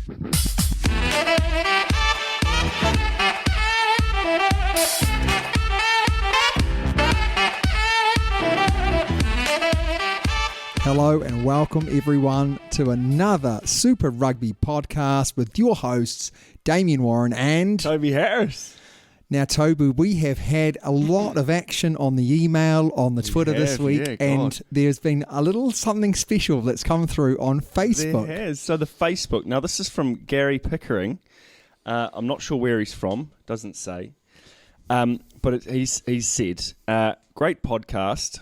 Hello and welcome everyone to another Super Rugby Podcast with your hosts, Damien Warren and Toby Harris. Now, Toby, we have had a lot of action on the email, on the Twitter this week, and there's been a little something special that's come through on Facebook. There has. So the Facebook, now this is from Gary Pickering. I'm not sure where he's from, doesn't say. But he's said, great podcast.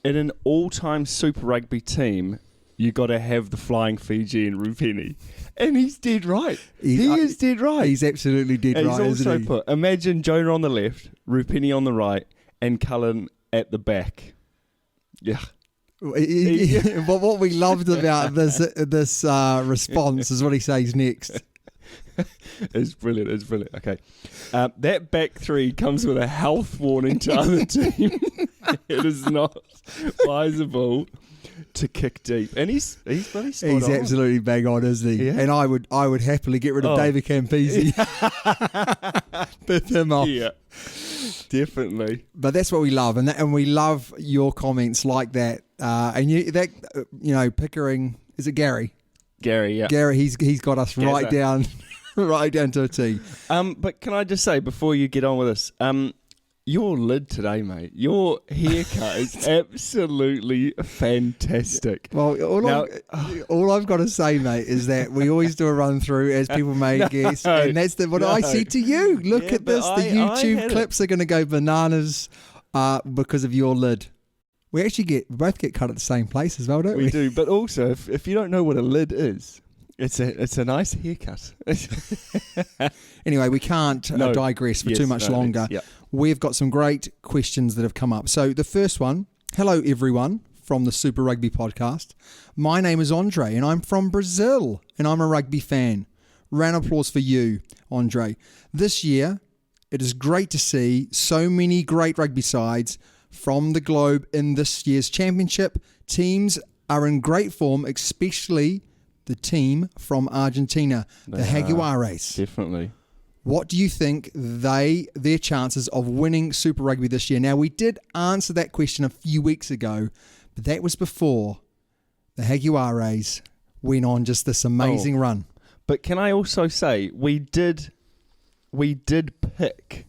In an all-time Super Rugby team, you got to have the Flying Fijian Rupini. And he's dead right. He is dead right. He's absolutely dead and right, he's also isn't he? Put, imagine Jonah on the left, Rupini on the right, and Cullen at the back. Yeah. What we loved about this response is what he says next. It's brilliant. Okay. That back three comes with a health warning to other teams. It is not advisable to kick deep. And he's really spot He's on. absolutely bang on, isn't he? Yeah. And I would happily get rid of David Campese. Bit him off. Yeah. Definitely. But that's what we love, and we love your comments like that. Pickering, is it Gary? Gary, yeah. Gary, he's got us right down to a T. But can I just say before you get on with this, your lid today, mate, your haircut is absolutely fantastic. Well, all I've got to say, mate, is that we always do a run through, as people may guess, and that's what I said to you. Look at this. The YouTube clips are going to go bananas because of your lid. We both get cut at the same place as well, don't we? We do, but also if you don't know what a lid is, it's a nice haircut. Anyway, we can't digress for too much longer. Yep. We've got some great questions that have come up. So the first one, hello everyone from the Super Rugby Podcast. My name is Andre and I'm from Brazil and I'm a rugby fan. Round of applause for you, Andre. This year, it is great to see so many great rugby sides from the globe in this year's championship. Teams are in great form, especially the team from Argentina, the Jaguares. Definitely. What do you think their chances of winning Super Rugby this year? Now, we did answer that question a few weeks ago, but that was before the Jaguares went on just this amazing run. But can I also say we did pick.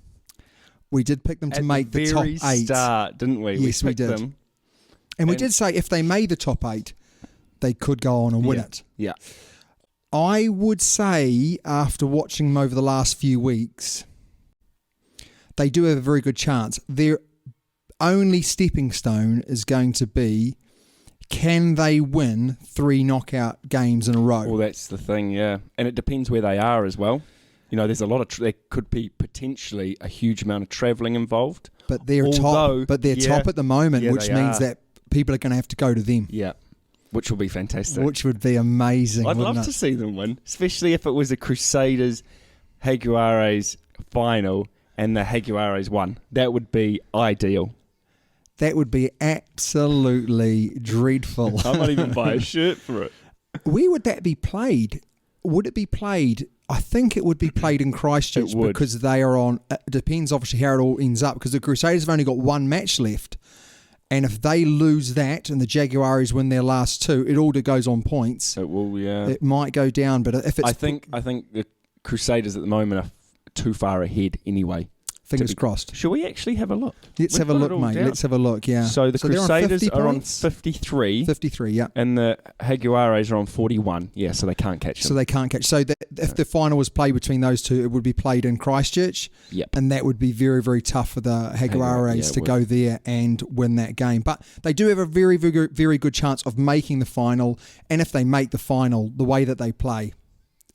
We did pick them to make the top 8. Start, didn't we? Yes, we did. Them. And we did say if they made the top 8, they could go on and win it. Yeah. I would say, after watching them over the last few weeks, they do have a very good chance. Their only stepping stone is going to be, can they win 3 knockout games in a row? Well, that's the thing, yeah. And it depends where they are as well. You know, there's a lot of there could be potentially a huge amount of travelling involved. But they're top at the moment, which means that people are going to have to go to them. Yeah. Which will be fantastic. Which would be amazing. I'd love to see them win, especially if it was a Crusaders Jaguares final and the Jaguares won. That would be ideal. That would be absolutely dreadful. I might even buy a shirt for it. Where would that be played? Would it be played? I think it would be played in Christchurch because they are on. It depends obviously how it all ends up because the Crusaders have only got 1 match left. And if they lose that and the Jaguares win their last 2, it all goes on points. It will, yeah. It might go down, but if it's... I think the Crusaders at the moment are too far ahead anyway. Fingers crossed. Shall we actually have a look? Let's have a look, mate. Let's have a look, yeah. So the Crusaders are on 53. 53, yeah. And the Jaguares are on 41. Yeah, so they can't catch them. So if the final was played between those two, it would be played in Christchurch. Yep. And that would be very, very tough for the Jaguares to go there and win that game. But they do have a very, very, very good chance of making the final. And if they make the final, the way that they play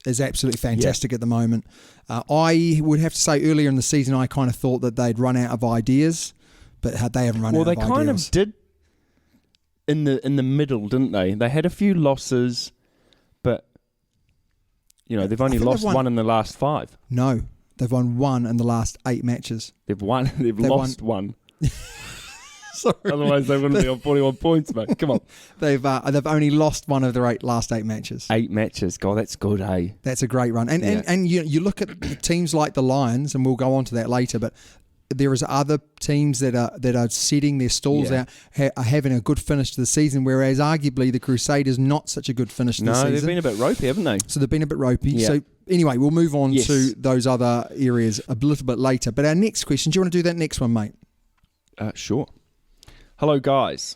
is absolutely fantastic at the moment. I would have to say earlier in the season, I kind of thought that they'd run out of ideas, but they haven't run out of ideas. Well, they kind of did in the middle, didn't they? They had a few losses, but they've only lost one in the last 5. No, they've won 1 in the last 8 matches. They've lost one. Sorry. Otherwise, they wouldn't be on 41 points, mate. Come on. They've only lost one of their last 8 matches. 8 matches. God, that's good, hey? That's a great run. And you look at teams like the Lions, and we'll go on to that later, but there is other teams that are setting their stalls out, are having a good finish to the season, whereas arguably the Crusaders not such a good finish to the season. No, they've been a bit ropey, haven't they? So they've been a bit ropey. Yeah. So anyway, we'll move on to those other areas a little bit later. But our next question, do you want to do that next one, mate? Sure. Hello, guys.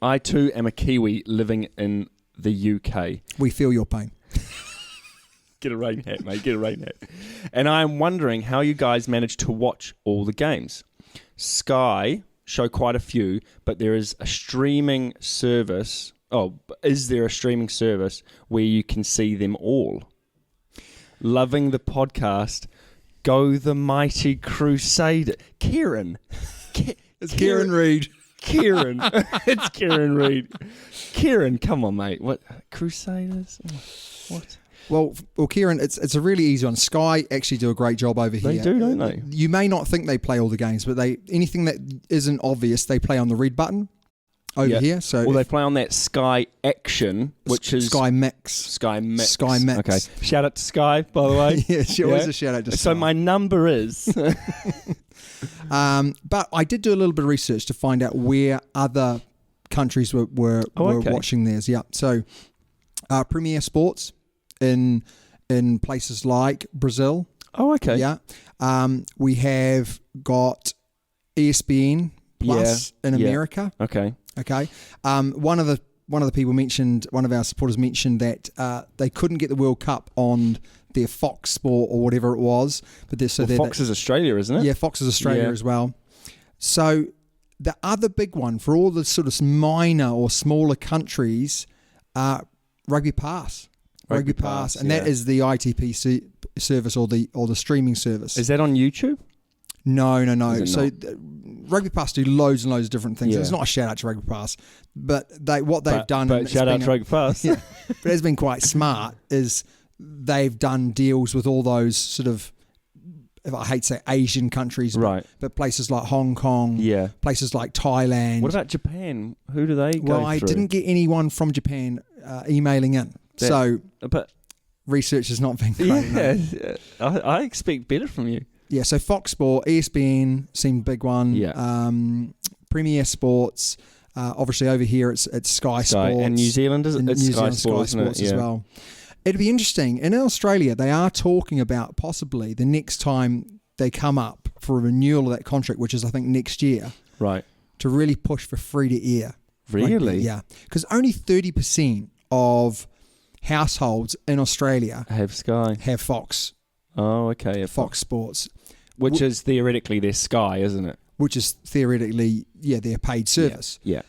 I too am a Kiwi living in the UK. We feel your pain. Get a rain hat, mate. Get a rain hat. And I am wondering how you guys manage to watch all the games. Sky show quite a few, but there is a streaming service. Oh, is there a streaming service where you can see them all? Loving the podcast. Go the mighty Crusader. Kieran. It's Kieran Reid. Kieran. It's Kieran Reid. Kieran, come on, mate. What? Crusaders? What? Well, Kieran, it's a really easy one. Sky actually do a great job over here. They do, don't they? You may not think they play all the games, but anything that isn't obvious, they play on the red button over here. So they play on that Sky Action, which is Sky Mix. Sky Mix. Sky Mix. Okay. Shout out to Sky, by the way. Always a shout out to Sky. So my number is. But I did do a little bit of research to find out where other countries were watching theirs. Yeah. So Premier Sports in places like Brazil. Oh, okay. Yeah. We have got ESPN Plus in America. Okay. Okay. One of the people mentioned, one of our supporters mentioned that they couldn't get the World Cup on their Fox Sport or whatever it was, but Fox is Australia, isn't it? Yeah, Fox is Australia as well. So the other big one for all the sort of minor or smaller countries, Rugby Pass. Rugby Pass, and that is the ITP service or the streaming service. Is that on YouTube? No. So Rugby Pass do loads and loads of different things. Yeah. It's not a shout out to Rugby Pass, but they've done. But shout out to Rugby Pass. Yeah, but it's been quite smart. Is they've done deals with all those sort of, I hate to say Asian countries, right? But places like Hong Kong, places like Thailand. What about Japan? Who do they go through? Well, I didn't get anyone from Japan emailing in. But research has not been great. Yeah, I expect better from you. Yeah, so Fox Sport, ESPN seemed a big one. Yeah. Premier Sports, obviously over here it's Sky Sports. And New Zealand, is it? It's New Sky Zealand, Sports as well. It'd be interesting. In Australia, they are talking about possibly the next time they come up for a renewal of that contract, which is I think next year. Right. To really push for free to air. Really? Yeah. Because only 30% of households in Australia have Sky, have Fox. Oh, okay. Fox Sports, which is theoretically their Sky, isn't it? Which is theoretically, their paid service. Yeah.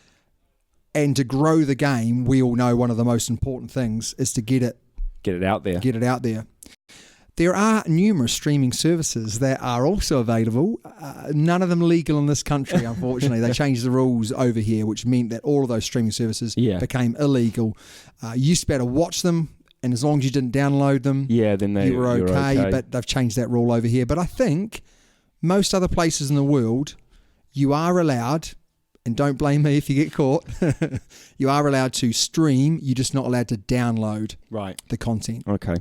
And to grow the game, we all know one of the most important things is to get it out there. Get it out there. There are numerous streaming services that are also available. None of them legal in this country, unfortunately. They changed the rules over here, which meant that all of those streaming services became illegal. You used to be able to watch them, and as long as you didn't download them, then you were okay. But they've changed that rule over here. But I think most other places in the world, you are allowed, and don't blame me if you get caught, you are allowed to stream. You're just not allowed to download the content. Okay.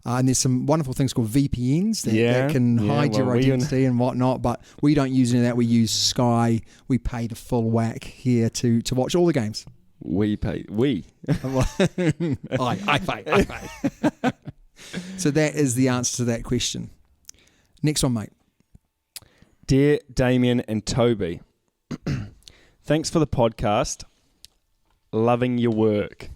And there's some wonderful things called VPNs that can hide your identity and whatnot, but we don't use any of that. We use Sky. We pay the full whack here to watch all the games. We pay. I pay. So that is the answer to that question. Next one, mate. Dear Damien and Toby, thanks for the podcast. Loving your work.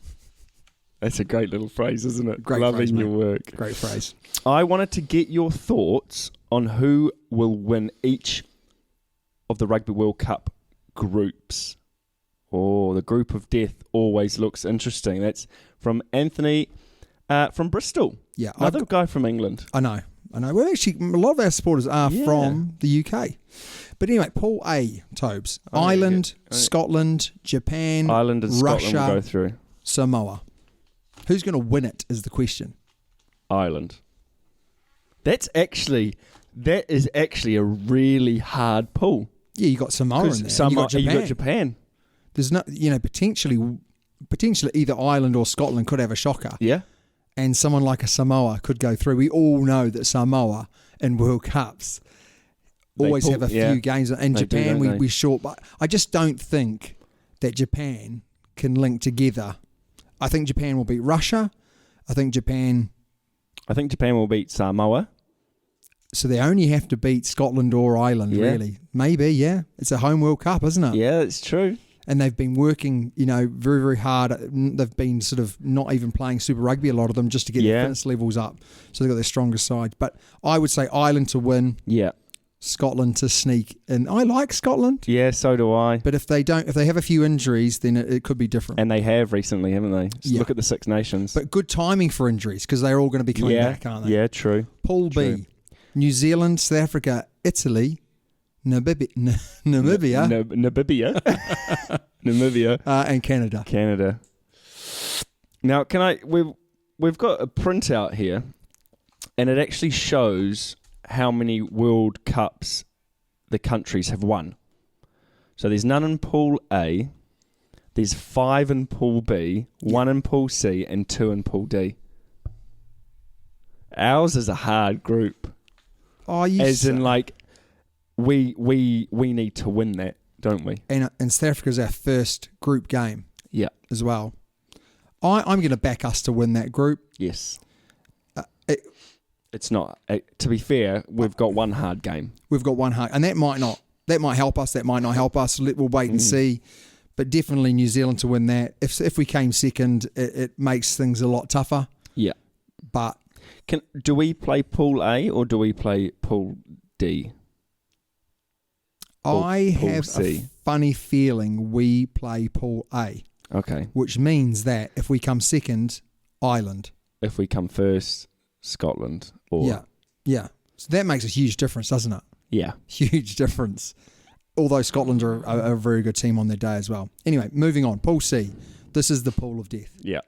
That's a great little phrase, isn't it? Great Loving phrase, your work. Great phrase. I wanted to get your thoughts on who will win each of the Rugby World Cup groups. Oh, the group of death always looks interesting. That's from Anthony from Bristol. Yeah. Another guy from England. I know. Well, actually, a lot of our supporters are from the UK. But anyway, Pool A, Tobes. Ireland, Scotland, Japan, Ireland and Russia, Scotland will go through. Samoa. Who's going to win it is the question. Ireland. That is actually a really hard pool. Yeah, you got Samoa in there. And You got Japan. There's no, potentially either Ireland or Scotland could have a shocker. Yeah. And someone like a Samoa could go through. We all know that Samoa in World Cups always have a few games. And Japan, we're short. But I just don't think that Japan can link together. I think Japan will beat Russia. I think Japan will beat Samoa. So they only have to beat Scotland or Ireland, really. Maybe, yeah. It's a home World Cup, isn't it? Yeah, it's true. And they've been working, very, very hard. They've been sort of not even playing Super Rugby, a lot of them, just to get their fitness levels up. So they've got their strongest side. But I would say Ireland to win. Yeah. Scotland to sneak. And I like Scotland. Yeah, so do I. But if they have a few injuries, then it could be different. And they have recently, haven't they? Look at the Six Nations. But good timing for injuries, because they're all going to be coming back, aren't they? Yeah, true. Pool B. New Zealand, South Africa, Italy, Namibia, and Canada. Now, we've got a printout here, and it actually shows how many World Cups the countries have won. So there's none in Pool A, there's 5 in Pool B, 1 in Pool C, and 2 in Pool D. Ours is a hard group. Oh, in we need to win that, don't we? And South Africa's our first group game. Yeah, as well. I'm going to back us to win that group. Yes. It's not. To be fair, we've got one hard game. We've got one hard, and that might help us. That might not help us. We'll wait and see. But definitely New Zealand to win that. If we came second, it makes things a lot tougher. Yeah. But do we play Pool A or do we play Pool D? I have a funny feeling we play Pool A. Okay. Which means that if we come second, Ireland. If we come first, Scotland. Yeah. So that makes a huge difference, doesn't it? Yeah. Huge difference. Although Scotland are a very good team on their day as well. Anyway, moving on. Pool C. This is the pool of death. Yeah.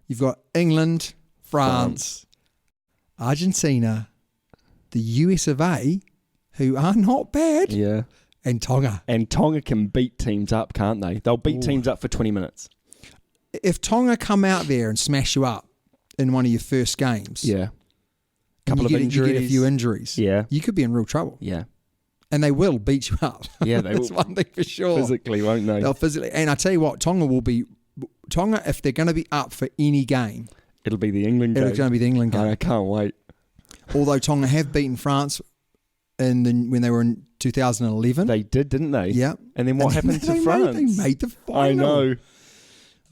You've got England, France, Argentina, the US of A, who are not bad. Yeah. And Tonga. And Tonga can beat teams up, can't they? They'll beat teams up for 20 minutes. If Tonga come out there and smash you up in one of your first games. Yeah. You get a few injuries. Yeah. You could be in real trouble. Yeah. And they will beat you up. Yeah, they will. That's one thing for sure. Physically, won't they? They'll physically. And I tell you what, Tonga, if they're going to be up for any game. It'll be the England game. It's going to be the England game. I can't wait. Although Tonga have beaten France when they were in 2011. They did, didn't they? Yeah. And then what happened to France? They made the final.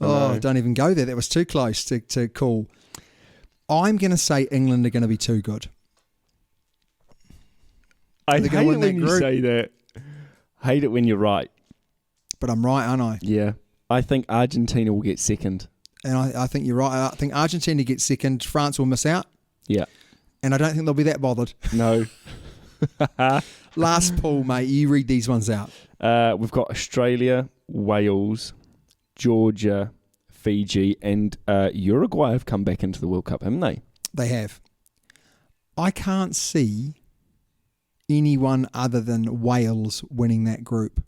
I know. Don't even go there. That was too close to call. I'm going to say England are going to be too good. I hate it when you say that. Hate it when you're right. But I'm right, aren't I? Yeah. I think Argentina will get second. And I think you're right. I think Argentina gets second. France will miss out. Yeah. And I don't think they'll be that bothered. No. Last pool, mate. You read these ones out. We've got Australia, Wales, Georgia, Fiji, and Uruguay have come back into the World Cup, haven't they? They have. I can't see anyone other than Wales winning that group.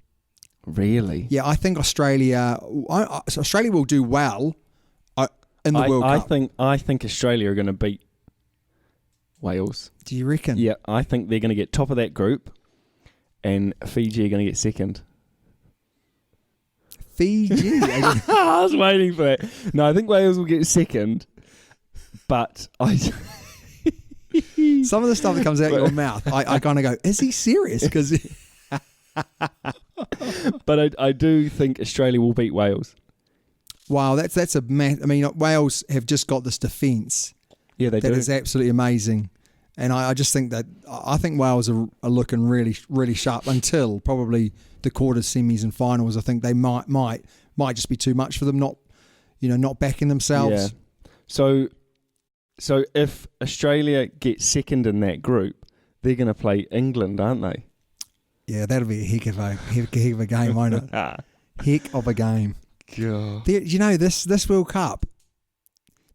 Really? Yeah, I think Australia will do well in the World Cup. I think Australia are going to beat Wales. Do you reckon? Yeah, I think they're going to get top of that group, and Fiji are going to get second. Fiji? I was waiting for that. No, I think Wales will get second, but some of the stuff that comes out of your mouth, I kind of go, is he serious? Because but I do think Australia will beat Wales. Wow, that's a I mean, Wales have just got this defence. Yeah, they do. That is absolutely amazing. And I just think Wales are looking really, really sharp until probably the quarters, semis, and finals. I think they might just be too much for them, not backing themselves. Yeah. So if Australia gets second in that group, they're going to play England, aren't they? Yeah, that'll be a heck of a game, won't it? Heck of a game. God. This World Cup,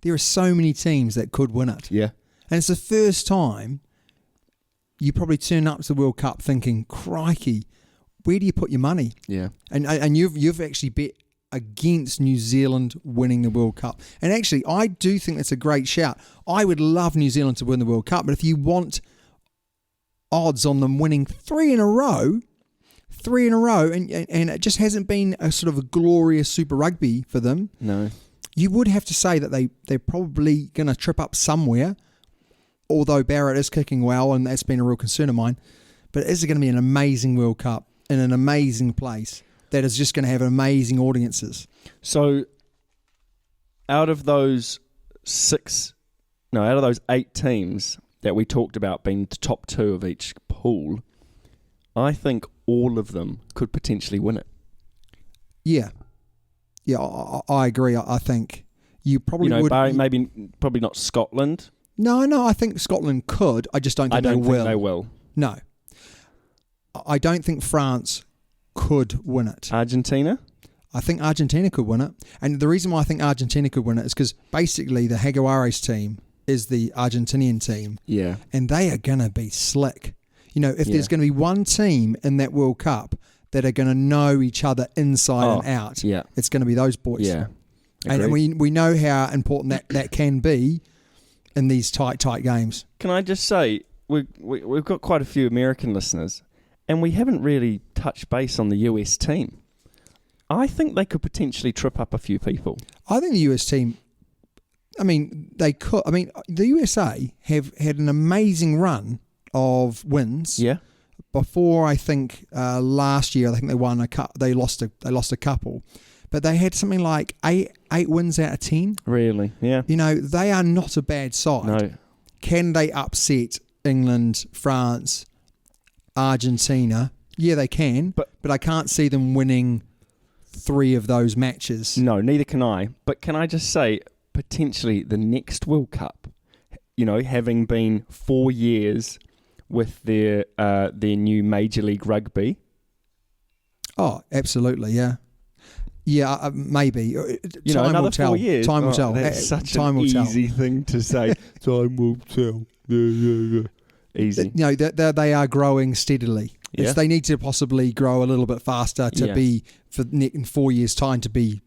there are so many teams that could win it. Yeah. And it's the first time you probably turn up to the World Cup thinking, crikey, where do you put your money? Yeah. And you've actually bet against New Zealand winning the World Cup. And actually, I do think that's a great shout. I would love New Zealand to win the World Cup, but if you want odds on them winning three in a row, and it just hasn't been a sort of a glorious Super Rugby for them. No. You would have to say that they're probably going to trip up somewhere, although Barrett is kicking well, and that's been a real concern of mine. But it is going to be an amazing World Cup in an amazing place that is just going to have amazing audiences. So, out of those 8 teams that we talked about being the top 2 of each pool, I think all of them could potentially win it. Yeah, I agree. I think you probably would. Probably not Scotland. No, I think Scotland could. I just don't think they will. Think they will. No, I don't think France could win it. Argentina? I think Argentina could win it. And the reason why I think Argentina could win it is because basically the Jaguares team is the Argentinian team. Yeah. And they are going to be slick. You know, if there's going to be one team in that World Cup that are going to know each other inside and out, it's going to be those boys. Yeah. And we know how important that can be in these tight games. Can I just say, we've got quite a few American listeners, and we haven't really touched base on the US team. I think they could potentially trip up a few people. I think the US team, they could. The USA have had an amazing run of wins. Yeah. Before, I think last year, I think they won a cup. They lost a couple, but they had something like eight wins out of 10. Really? Yeah. You know, they are not a bad side. No. Can they upset England, France, Argentina? Yeah, they can. But I can't see them winning 3 of those matches. No, neither can I. But can I just say, potentially the next World Cup, you know, having been 4 years with their new Major League Rugby. Oh, absolutely, yeah. Yeah, maybe. Another 4 years. Time will tell. That's such an easy thing to say. Time will tell. Yeah. Easy. You know, they are growing steadily. Yeah. They need to possibly grow a little bit faster to be, in 4 years' time, to be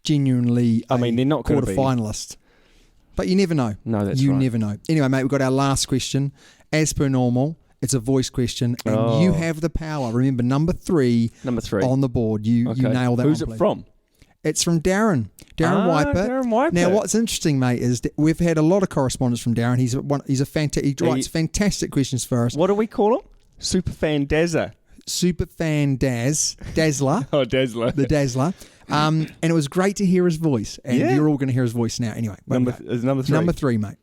genuinely they're not going to be quarter-finalist. But you never know. No, that's You right. never know. Anyway, mate, we've got our last question. As per normal, it's a voice question, and you have the power. Remember, number three on the board. You nail that. Who's one, it from? It's from Darren. Darren Whipert. Darren Whipert. Now, what's interesting, mate, is that we've had a lot of correspondence from Darren. He writes fantastic questions for us. What do we call him? Superfan Dazza. Superfan Dazzler. Oh, Dazzler. The Dazzler. And it was great to hear his voice. And you're all going to hear his voice now. Anyway. Number 3. Number 3, mate.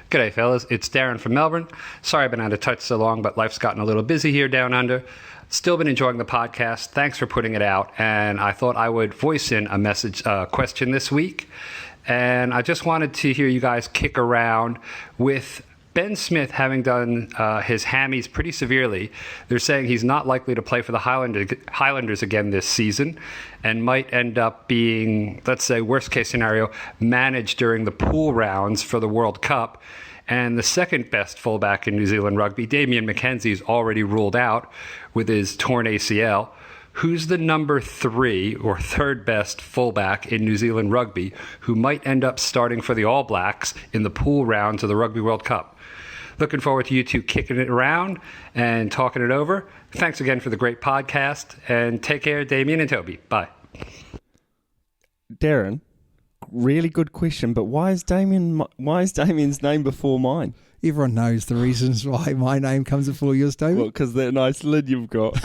G'day, fellas. It's Darren from Melbourne. Sorry I've been out of touch so long, but life's gotten a little busy here down under. Still been enjoying the podcast. Thanks for putting it out. And I thought I would voice in a question this week. And I just wanted to hear you guys kick around with Ben Smith having done his hammies pretty severely. They're saying he's not likely to play for the Highlanders again this season and might end up being, let's say, worst case scenario, managed during the pool rounds for the World Cup. And the second best fullback in New Zealand rugby, Damien McKenzie, is already ruled out with his torn ACL. Who's the number 3 or third best fullback in New Zealand rugby who might end up starting for the All Blacks in the pool rounds of the Rugby World Cup? Looking forward to you two kicking it around and talking it over. Thanks again for the great podcast, and take care, Damien and Toby. Bye. Darren, really good question, but why is Damien's name before mine? Everyone knows the reasons why my name comes before yours, Toby. Well, because that nice lid you've got.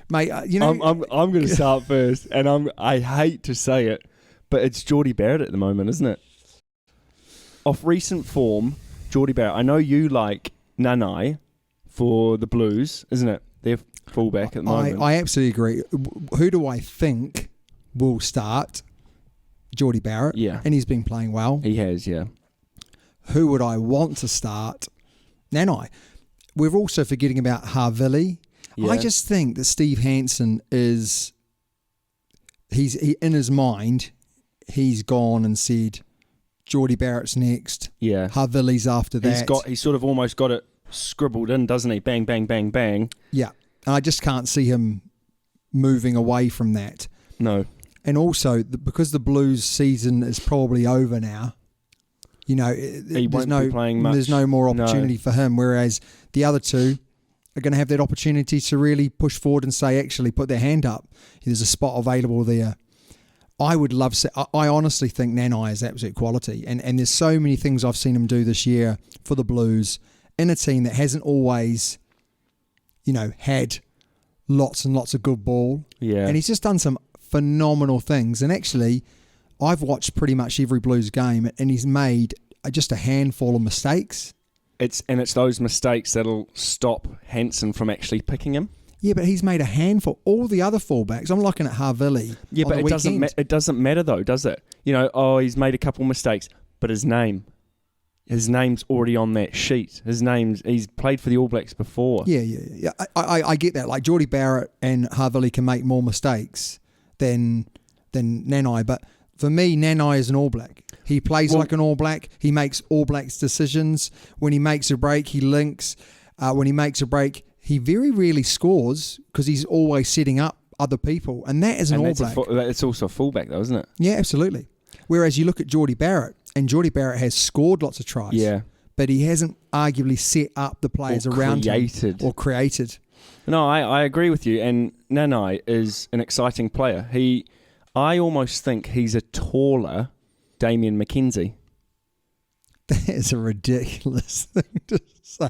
Mate, you know... I'm going to start first, and I hate to say it, but it's Geordie Barrett at the moment, isn't it? Off recent form, Geordie Barrett. I know you like Nanai for the Blues, isn't it? They're fullback at the moment. I absolutely agree. Who do I think will start? Geordie Barrett. Yeah. And he's been playing well. He has, yeah. Who would I want to start? Nanai. We're also forgetting about Havili. Yeah. I just think that Steve Hansen is... He in his mind, he's gone and said... Geordie Barrett's next. Yeah. Havili's after that. He's sort of almost got it scribbled in, doesn't he? Bang, bang, bang, bang. Yeah. And I just can't see him moving away from that. No. And also, because the Blues season is probably over now, you know, He won't be playing much. There's no more opportunity for him, whereas the other two are going to have that opportunity to really push forward and say, actually, put their hand up. There's a spot available there. I would love to. I honestly think Nanai is absolute quality. And there's so many things I've seen him do this year for the Blues in a team that hasn't always, you know, had lots and lots of good ball. Yeah. And he's just done some phenomenal things. And actually, I've watched pretty much every Blues game, and he's made just a handful of mistakes. It's those mistakes that'll stop Hansen from actually picking him. Yeah, but he's made a handful. All the other fullbacks, I'm looking at Havili. Yeah, but it doesn't matter though, does it? You know, he's made a couple mistakes, but his name's already on that sheet. He's played for the All Blacks before. Yeah. I get that. Like Geordie Barrett and Havili can make more mistakes than Nanai, but for me, Nanai is an All Black. He plays like an All Black. He makes All Blacks decisions. When he makes a break, he links. When he makes a break, he very rarely scores because he's always setting up other people, and that is an All Black. It's also a fullback, though, isn't it? Yeah, absolutely. Whereas you look at Geordie Barrett, and Geordie Barrett has scored lots of tries. Yeah, but he hasn't arguably set up the players around him or created. No, I agree with you. And Nanai is an exciting player. I almost think he's a taller Damien McKenzie. That is a ridiculous thing to say.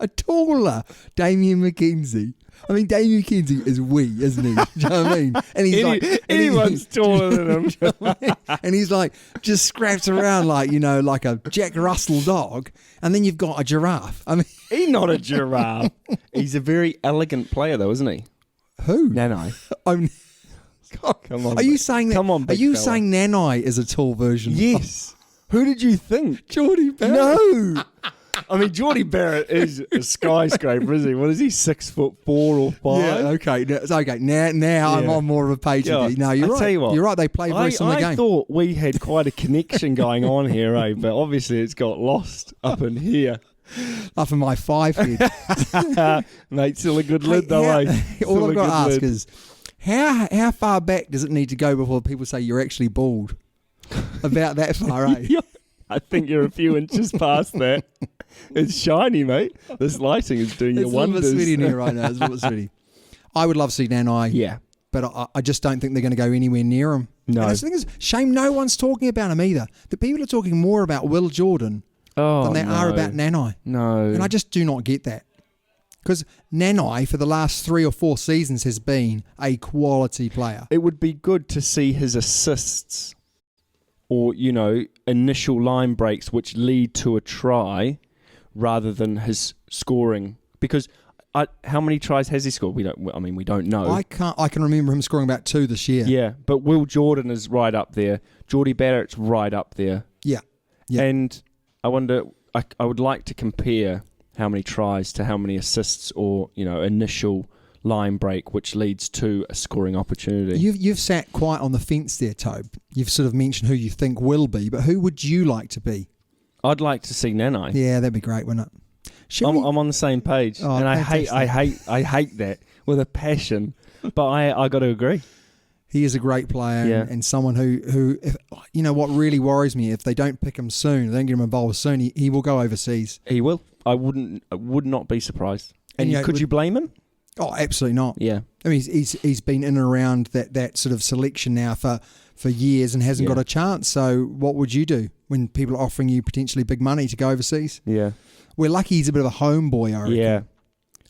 A taller Damien McKenzie. I mean, Damien McKenzie is isn't he? Do you know what I mean? And he's anyone's taller than him. You know what I mean? And he's like, just scraps around like, you know, like a Jack Russell dog. And then you've got a giraffe. I mean, he's not a giraffe. He's a very elegant player, though, isn't he? Who? Nanai. God, come on. Are you saying that? Come on, big Are you fella. saying Nanai is a tall version? Yes. Who did you think? Geordie Barrett. No. I mean, Geordie Barrett is a skyscraper, isn't he? What is he, 6'4" or 5? Yeah, okay. Now I'm on more of a page with you. No, you're right. Tell you what, you're right. They play a very similar game. I thought we had quite a connection going on here, but obviously it's got lost up in here. Up in my 5 head. Mate, still a good lid though, All I've got to ask is, how far back does it need to go before people say you're actually bald? About that far, eh? I think you're a few inches past that. It's shiny, mate. This lighting is doing you wonders. It's a little bit sweaty in here right now. It's a little bit sweaty. I would love to see Nanai. Yeah. But I just don't think they're going to go anywhere near him. No. And the thing is, shame no one's talking about him either. The people are talking more about Will Jordan than they are about Nanai. No. And I just do not get that. Because Nanai, for the last 3 or 4 seasons, has been a quality player. It would be good to see his assists or, you know, initial line breaks which lead to a try rather than his scoring. Because how many tries has he scored? We don't know. I can remember him scoring about 2 this year. Yeah, but Will Jordan is right up there. Geordie Barrett's right up there. Yeah. And I wonder, I would like to compare how many tries to how many assists or, you know, initial line break which leads to a scoring opportunity. You've sat quite on the fence there, Tobe. You've sort of mentioned who you think will be, but who would you like to be? I'd like to see Nanai. Yeah, that'd be great, wouldn't it? I'm on the same page, and I hate that with a passion. But I got to agree. He is a great player and someone who if, you know what really worries me, if they don't pick him soon, they don't get him involved soon, he will go overseas. He will. I would not be surprised. And you know, could you blame him? Oh, absolutely not. Yeah. I mean, he's been in and around that sort of selection now for years and hasn't got a chance. So what would you do when people are offering you potentially big money to go overseas? Yeah. We're lucky he's a bit of a homeboy, I reckon. Yeah.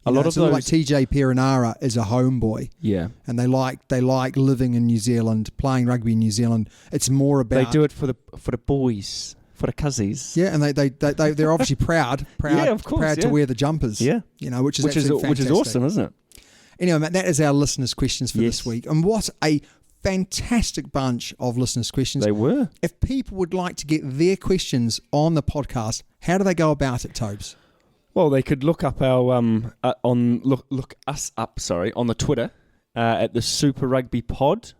A lot of those, like TJ Perenara is a homeboy. Yeah. And they like living in New Zealand, playing rugby in New Zealand. It's more about they do it for the boys, for the cousins. Yeah, and they're obviously proud yeah, of course, proud to wear the jumpers. Yeah. You know, which is awesome, isn't it? Anyway, Matt, that is our listeners' questions for this week. And what a fantastic bunch of listeners' questions. They were. If people would like to get their questions on the podcast, how do they go about it, Tobes? Well, they could look up our look us up on the Twitter at the Super Rugby Pod.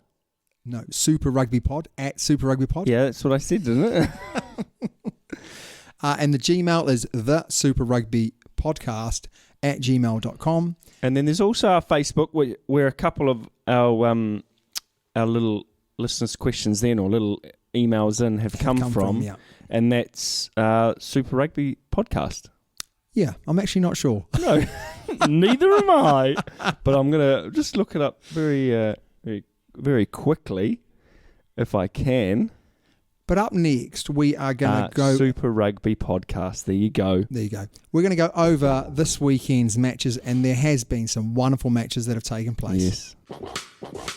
No, Super Rugby Pod at Super Rugby Pod. Yeah, that's what I said, didn't it? And the Gmail is the Super Rugby Podcast superrugbydpodcast@gmail.com. And then there's also our Facebook, where a couple of our little listeners' questions then, or little emails in, have come from. Yeah. And that's Super Rugby Podcast. Yeah, I'm actually not sure. No, neither am I. But I'm going to just look it up very, very quickly, if I can. But up next, we are going to go... Super Rugby Podcast. There you go. There you go. We're going to go over this weekend's matches, and there has been some wonderful matches that have taken place. Yes.